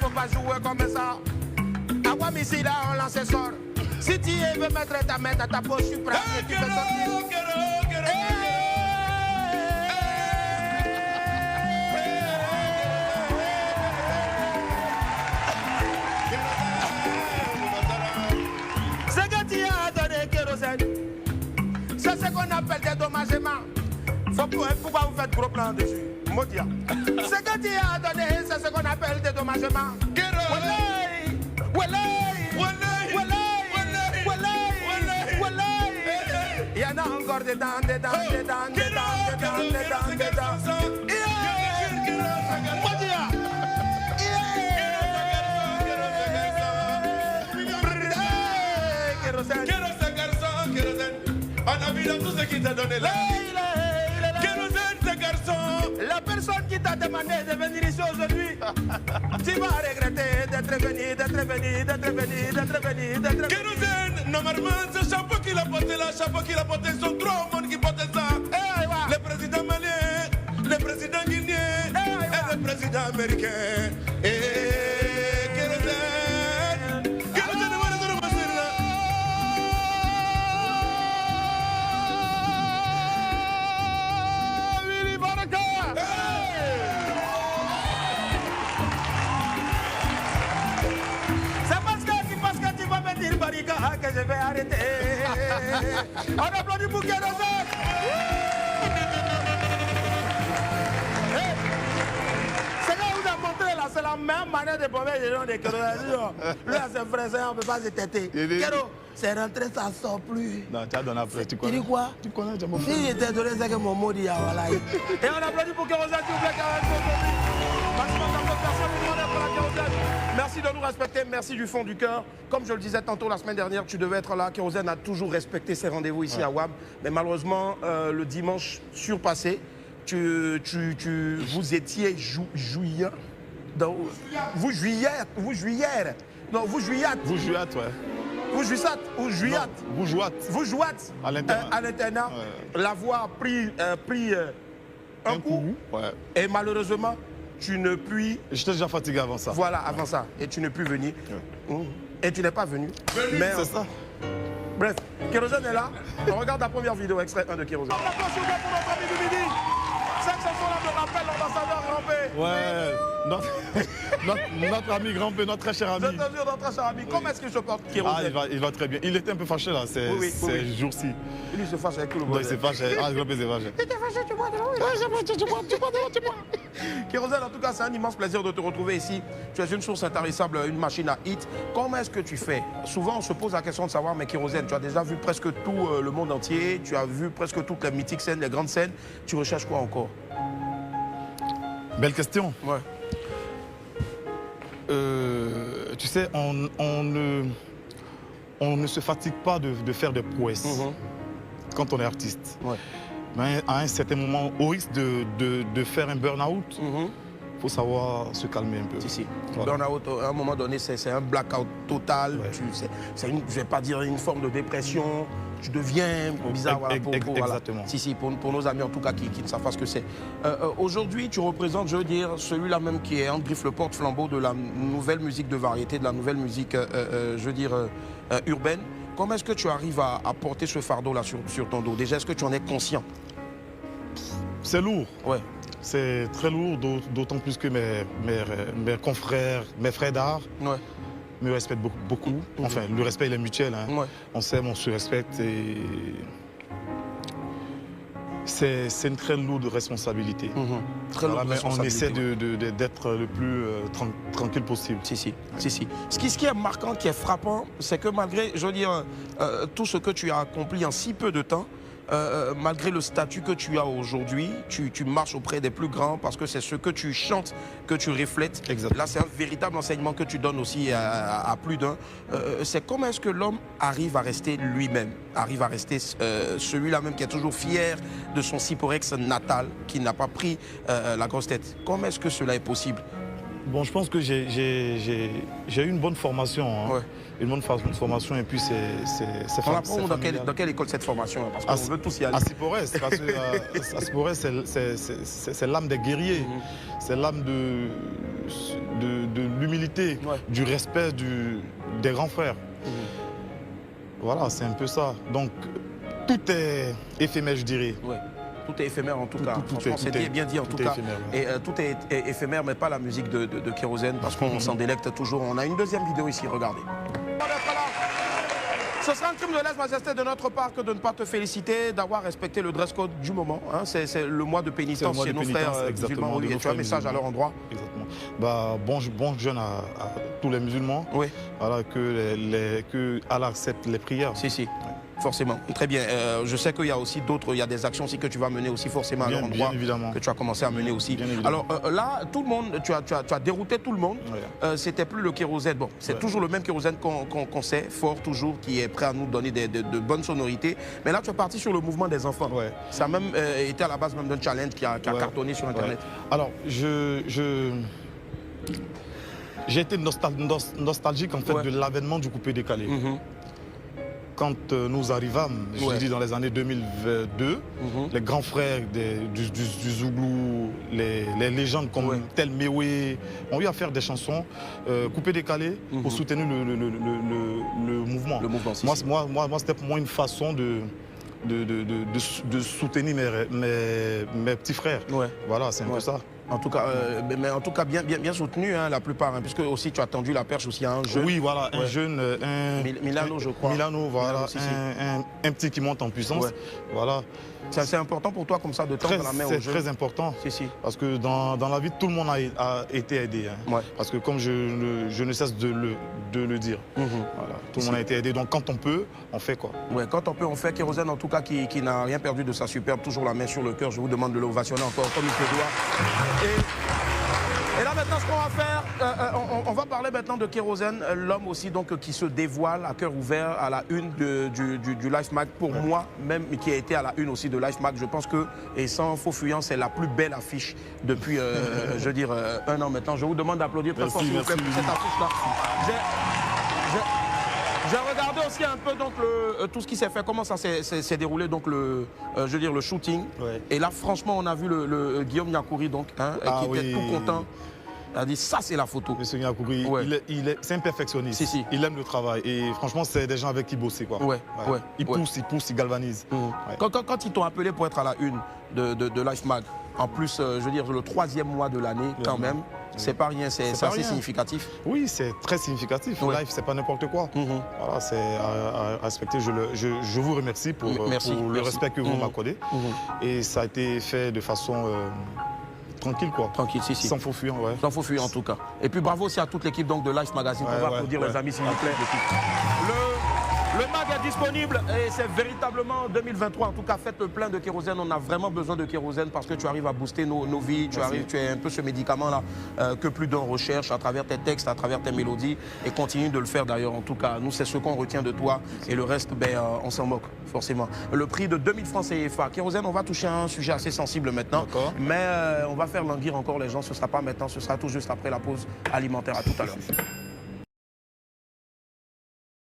faut pas jouer comme ça. Awamissi là, on lance sort. Si tu veux mettre ta main dans ta poche, je suis prêt. Et tu fais sortir. Ce que tu as donné, kérosène, c'est ce qu'on appelle des dommagements. Pourquoi vous faites gros plan dessus? Modia. Ce que tu as donné, c'est ce qu'on appelle des dommagements. Il y en a encore dedans. On a vu tout ce qui t'a donné là. Kérosène, ce garçon. La personne qui t'a demandé de venir ici aujourd'hui, tu vas regretter d'être venu. Kérosène, normalement, ce chapeau qu'il a porté là, chapeau qu'il a porté, sont trois monde qui portent ça. Le président malien, le président guinéen et le président américain. Que je vais arrêter. On applaudit pour Kérosène. Ce qu'on vous a montré là, c'est la même manière de bomber les gens de Kérosène. Lui, à ses frères, on ne peut pas se têter. Kéro, c'est rentré, ça ne sort plus. Non, tu as donné après, tu connais. Tu dis quoi? Tu connais, tu as mon frère. Si j'étais donné, c'est que mon mot dit, voilà. Et on applaudit pour Kérosène, s'il vous plaît, merci de nous respecter, merci du fond du cœur. Comme je le disais tantôt la semaine dernière, tu devais être là. Kérosène a toujours respecté ses rendez-vous ici à WAM. Mais malheureusement, le dimanche surpassé, vous étiez jouillant. Vous jouissiez. Non, vous jouillates. Vous jouillates, ouais. Vous jouissat ou jouillates. Vous jouâtes. Vous jouâtes à l'internat. Ouais. La voix a pris un coup. Ouais. Et malheureusement, tu ne puis... J'étais déjà fatigué avant ça. Voilà, avant ça. Et tu ne puis venir. Ouais. Et tu n'es pas venu. Mais c'est ça. Bref, Kérosène est là. On regarde la première vidéo, extrait 1 de Kérosène. On applaudit pour notre ami du midi. Cette chanson-là me rappelle l'ambassadeur Grampé. Ouais, notre ami Grampé, notre très cher ami. Je te jure, notre très cher ami. Comment est-ce qu'il se porte, Kérosène? Il va très bien. Il était un peu fâché là, ces jours-ci. Il se fâche avec tout le monde. Il s'est fâché. Grampé s'est fâché. Il était fâché, tu bois de l'eau. Tu bois. Kérosène, en tout cas, c'est un immense plaisir de te retrouver ici. Tu es une source intarissable, une machine à hit. Comment est-ce que tu fais? Souvent, on se pose la question de savoir, mais Kérosène, tu as déjà vu presque tout le monde entier. Tu as vu presque toutes les mythiques scènes, les grandes scènes. Tu recherches quoi encore? Belle question. Ouais. Tu sais, on ne se fatigue pas de faire des prouesses quand on est artiste. Ouais. Mais à un certain moment, au risque de faire un burn-out, il faut savoir se calmer un peu. Si. Voilà. Burn-out, à un moment donné, c'est un blackout total. Ouais. Je ne vais pas dire une forme de dépression. Tu deviens bizarre. Voilà, exactement. Si, pour nos amis en tout cas qui ne savent pas ce que c'est. Aujourd'hui, tu représentes, je veux dire, celui-là même qui est en griffe le porte-flambeau de la nouvelle musique de variété, de la nouvelle musique, je veux dire, urbaine. Comment est-ce que tu arrives à porter ce fardeau-là sur ton dos? Déjà, est-ce que tu en es conscient? C'est lourd. Ouais. C'est très lourd, d'autant plus que mes confrères, mes frères d'art me respectent beaucoup. Enfin, le respect, il est mutuel. Hein. Ouais. On s'aime, on se respecte. Et c'est une très lourde responsabilité. Très lourde responsabilité. On essaie d'être le plus tranquille possible. Si. Ce qui est marquant, qui est frappant, c'est que malgré, je veux dire, tout ce que tu as accompli en si peu de temps, malgré le statut que tu as aujourd'hui, tu marches auprès des plus grands parce que c'est ce que tu chantes, que tu reflètes. Exactement. Là, c'est un véritable enseignement que tu donnes aussi à plus d'un. C'est comment est-ce que l'homme arrive à rester lui-même, arrive à rester celui-là même qui est toujours fier de son Siporex natal, qui n'a pas pris la grosse tête. Comment est-ce que cela est possible? Bon, je pense que j'ai eu une bonne formation. Hein. Ouais. Une bonne formation et puis c'est On apprend dans quelle école cette formation? Parce qu'on veut tous y aller. À Sipores, parce que à Sipores, c'est l'âme des guerriers. C'est l'âme de l'humilité, du respect des grands frères. Voilà, c'est un peu ça. Donc, tout est éphémère, je dirais. Ouais. Tout est éphémère en tout cas. Franchement, c'était bien dit en tout cas. Éphémère, ouais. Et tout est éphémère, mais pas la musique de Kérosène, parce qu'on s'en délecte toujours. On a une deuxième vidéo ici, regardez. Ce sera un crime de lèse-majesté de notre part que de ne pas te féliciter d'avoir respecté le dress code du moment. Hein. C'est le mois de pénitence chez nos frères musulmans. Oui, et tu as un message à leur endroit. Exactement. Bah, bon jeûne à tous les musulmans. Oui. Voilà, que Allah accepte les prières. Si, si. Ouais. Forcément, très bien. Je sais qu'il y a aussi d'autres, il y a des actions aussi que tu vas mener aussi forcément à leur endroit, que tu as commencé à mener aussi. Alors là, tout le monde, tu as dérouté tout le monde. Ouais. C'était plus le kérosène. Bon, c'est toujours le même kérosène qu'on sait, fort toujours, qui est prêt à nous donner de bonnes sonorités. Mais là, tu es parti sur le mouvement des enfants. Ouais. Ça a même été à la base même d'un challenge qui a cartonné sur Internet. Ouais. Alors, j'ai été nostalgique en fait de l'avènement du coupé décalé. Quand nous arrivâmes, je dis dans les années 2002, les grands frères du Zouglou, les légendes comme Tel Mewé ont eu à faire des chansons coupées décalées pour soutenir le mouvement. Le mouvement, moi c'était pour moi une façon de soutenir mes petits frères. Ouais. Voilà, c'est un peu ça. En tout cas, mais en tout cas bien soutenu, hein, la plupart, hein, puisque aussi tu as tendu la perche aussi à un jeune. Oui, voilà, un jeune, Milano, je crois. Milano, voilà, un petit qui monte en puissance. Voilà. C'est important pour toi comme ça de tendre la main aux jeunes. C'est très important, parce que dans la vie, tout le monde a été aidé. Hein. Ouais. Parce que comme je ne cesse de le dire, voilà, tout le monde a été aidé. Donc quand on peut, on fait quoi. Ouais, quand on peut, on fait. Kérosène, en tout cas, qui n'a rien perdu de sa superbe, toujours la main sur le cœur. Je vous demande de l'ovationner encore comme il se doit. Et là maintenant, ce qu'on va faire, on va parler maintenant de Kérosène, l'homme aussi donc qui se dévoile à cœur ouvert à la une du Life Mag. Pour moi, même qui a été à la une aussi de Life Mag, je pense que, et sans faux fuyant, c'est la plus belle affiche depuis, je veux dire, un an maintenant. Je vous demande d'applaudir très fort, s'il vous plaît, pour cette affiche-là. J'ai regardé aussi un peu donc tout ce qui s'est fait, comment ça s'est déroulé, donc je veux dire le shooting. Ouais. Et là, franchement, on a vu le Guillaume Niakouri donc, hein, qui était tout content. Il a dit ça, c'est la photo. Monsieur Niakouri, c'est un perfectionniste. Si. Il aime le travail et franchement, c'est des gens avec qui bosser quoi. Il pousse, il galvanise. Quand ils t'ont appelé pour être à la une de Life Mag, en plus, je veux dire le 3e mois de l'année quand même. C'est pas rien, c'est assez significatif. Oui, c'est très significatif. Life, c'est pas n'importe quoi. Voilà, c'est à respecter. Je vous remercie pour le respect que vous m'accordez. Et ça a été fait de façon tranquille, quoi. Tranquille, si. Sans faux fuyant, Sans faux fuyant, en tout cas. Et puis bravo aussi à toute l'équipe donc de Life Magazine. On va applaudir les amis, s'il vous plaît. Le mag est disponible et c'est véritablement 2023. En tout cas, faites le plein de kérosène. On a vraiment besoin de kérosène parce que tu arrives à booster nos vies. Tu es un peu ce médicament-là que plus d'un recherche à travers tes textes, à travers tes mélodies. Et continue de le faire d'ailleurs. En tout cas, nous, c'est ce qu'on retient de toi. Et le reste, on s'en moque, forcément. Le prix de 2000 francs CFA. Kérosène, on va toucher à un sujet assez sensible maintenant. Mais on va faire languir encore les gens. Ce ne sera pas maintenant, ce sera tout juste après la pause alimentaire. À tout à l'heure.